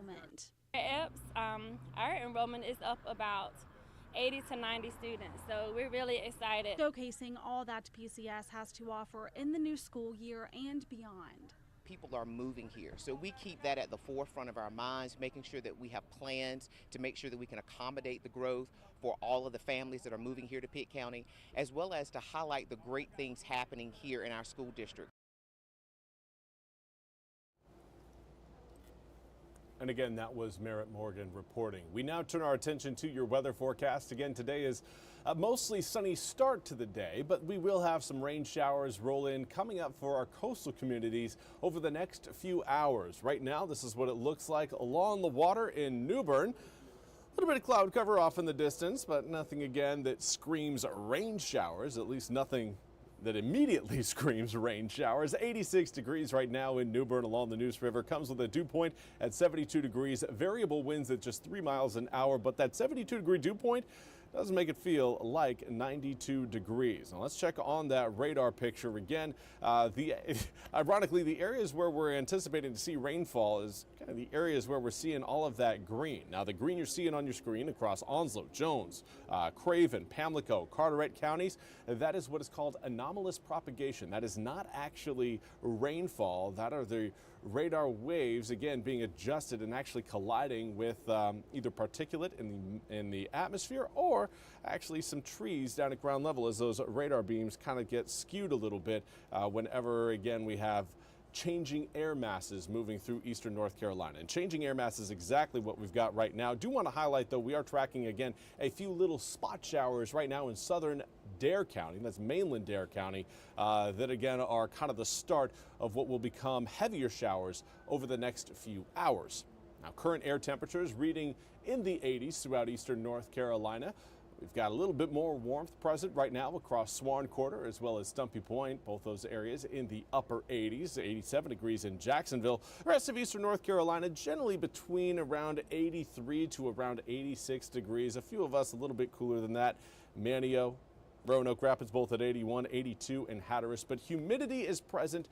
enrollment. At EPS, our enrollment is up about 80 to 90 students, so we're really excited. Showcasing all that PCS has to offer in the new school year and beyond. People are moving here, so we keep that at the forefront of our minds, making sure that we have plans to make sure that we can accommodate the growth for all of the families that are moving here to Pitt County, as well as to highlight the great things happening here in our school district. And again, that was Merritt Morgan reporting. We now turn our attention to your weather forecast. Again, today is a mostly sunny start to the day, but we will have some rain showers roll in coming up for our coastal communities over the next few hours. Right now, this is what it looks like along the water in New Bern. A little bit of cloud cover off in the distance, but nothing again that screams rain showers, at least nothing that immediately screams rain showers. 86 degrees right now in New Bern along the Neuse River. Comes with a dew point at 72 degrees. Variable winds at just 3 miles an hour, but that 72-degree dew point doesn't make it feel like 92 degrees. Now let's check on that radar picture again. Ironically, the areas where we're anticipating to see rainfall is kind of the areas where we're seeing all of that green. Now the green you're seeing on your screen across Onslow, Jones, Craven, Pamlico, Carteret counties, that is what is called anomalous propagation. That is not actually rainfall. That are the radar waves, again, being adjusted and actually colliding with either particulate in the atmosphere or actually some trees down at ground level as those radar beams kind of get skewed a little bit whenever, again, we have changing air masses moving through eastern North Carolina. And changing air mass is exactly what we've got right now. Do want to highlight, though, we are tracking, again, a few little spot showers right now in southern Dare County. That's mainland Dare County, that, again, are kind of the start of what will become heavier showers over the next few hours. Now, current air temperatures reading in the 80s throughout eastern North Carolina. We've got a little bit more warmth present right now across Swan Quarter as well as Stumpy Point, both those areas in the upper 80s, 87 degrees in Jacksonville. The rest of eastern North Carolina generally between around 83 to around 86 degrees. A few of us a little bit cooler than that. Manteo, Roanoke Rapids both at 81, 82 in Hatteras, but humidity is present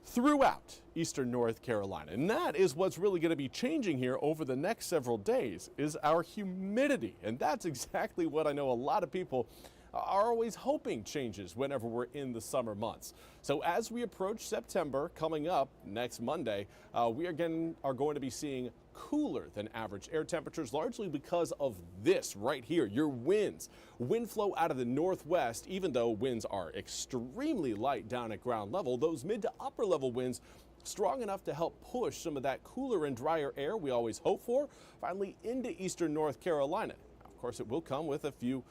throughout eastern North Carolina. And that is what's really going to be changing here over the next several days is our humidity. And that's exactly what I know a lot of people are always hoping changes whenever we're in the summer months. So as we approach September coming up next Monday, we again are going to be seeing cooler than average air temperatures, largely because of this right here, your winds. Wind flow out of the northwest, even though winds are extremely light down at ground level, those mid to upper level winds strong enough to help push some of that cooler and drier air we always hope for finally into eastern North Carolina. Now, of course, it will come with a few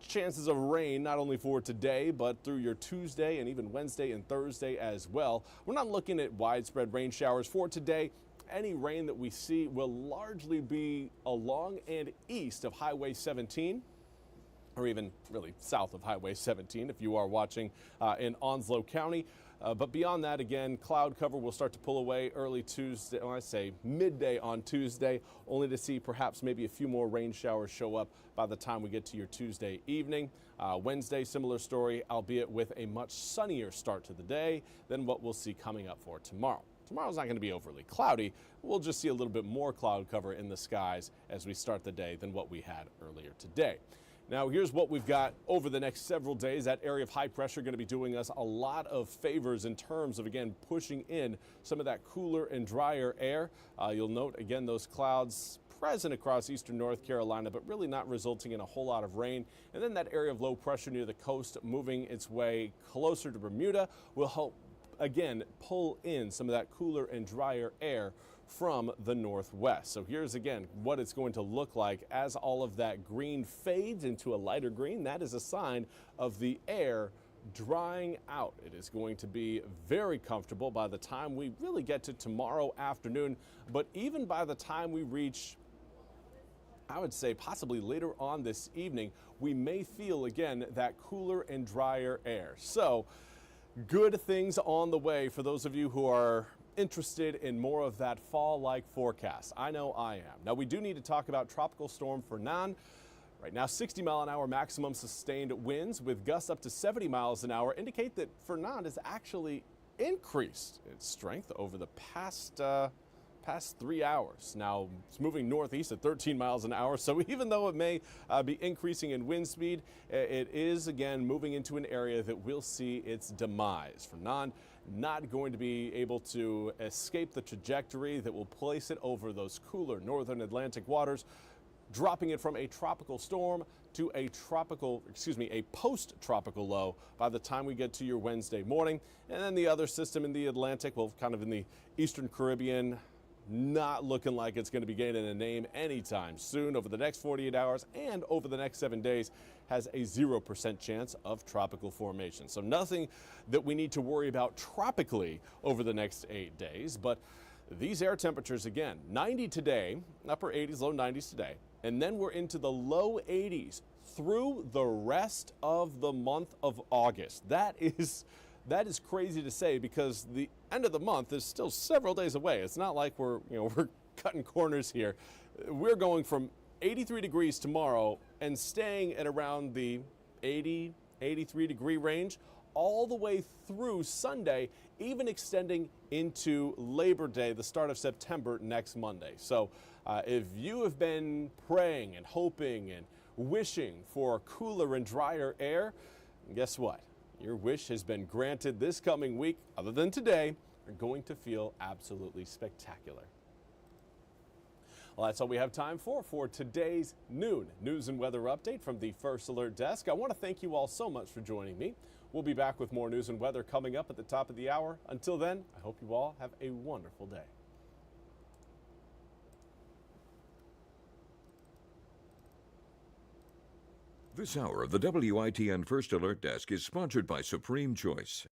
chances of rain, not only for today, but through your Tuesday and even Wednesday and Thursday as well. We're not looking at widespread rain showers for today. Any rain that we see will largely be along and east of Highway 17, or even really south of Highway 17 if you are watching in Onslow County. But beyond that, again, cloud cover will start to pull away early Tuesday, I say midday on Tuesday, only to see perhaps maybe a few more rain showers show up by the time we get to your Tuesday evening. Wednesday, similar story, albeit with a much sunnier start to the day than what we'll see coming up for tomorrow. Tomorrow's not going to be overly cloudy. We'll just see a little bit more cloud cover in the skies as we start the day than what we had earlier today. Now, here's what we've got over the next several days. That area of high pressure going to be doing us a lot of favors in terms of, again, pushing in some of that cooler and drier air. You'll note, again, those clouds present across eastern North Carolina, but really not resulting in a whole lot of rain. And then that area of low pressure near the coast moving its way closer to Bermuda will help, again, pull in some of that cooler and drier air from the northwest. So here's again what it's going to look like as all of that green fades into a lighter green. That is a sign of the air drying out. It is going to be very comfortable by the time we really get to tomorrow afternoon, but even by the time we reach, I would say possibly later on this evening, we may feel again that cooler and drier air. So good things on the way for those of you who are interested in more of that fall-like forecast. I know I am. Now, we do need to talk about Tropical Storm Fernand. Right now, 60-mile-an-hour maximum sustained winds with gusts up to 70 miles an hour indicate that Fernand has actually increased its strength over the past past 3 hours. Now, it's moving northeast at 13 miles an hour, so even though it may be increasing in wind speed, it is again moving into an area that will see its demise. For not going to be able to escape the trajectory that will place it over those cooler northern Atlantic waters, dropping it from a tropical storm to a post-tropical low by the time we get to your Wednesday morning. And then the other system in the Atlantic, well, kind of in the Eastern Caribbean, not looking like it's going to be gaining a name anytime soon. Over the next 48 hours and over the next 7 days has a 0% chance of tropical formation. So nothing that we need to worry about tropically over the next 8 days. But these air temperatures, again, 90 today, upper 80s, low 90s today. And then we're into the low 80s through the rest of the month of August. That is crazy to say because the end of the month is still several days away. It's not like we're cutting corners here. We're going from 83 degrees tomorrow and staying at around the 80, 83 degree range all the way through Sunday, even extending into Labor Day, the start of September next Monday. So if you have been praying and hoping and wishing for cooler and drier air, guess what? Your wish has been granted. This coming week, other than today, are going to feel absolutely spectacular. Well, that's all we have time for today's noon news and weather update from the First Alert Desk. I want to thank you all so much for joining me. We'll be back with more news and weather coming up at the top of the hour. Until then, I hope you all have a wonderful day. This hour of the WITN First Alert Desk is sponsored by Supreme Choice.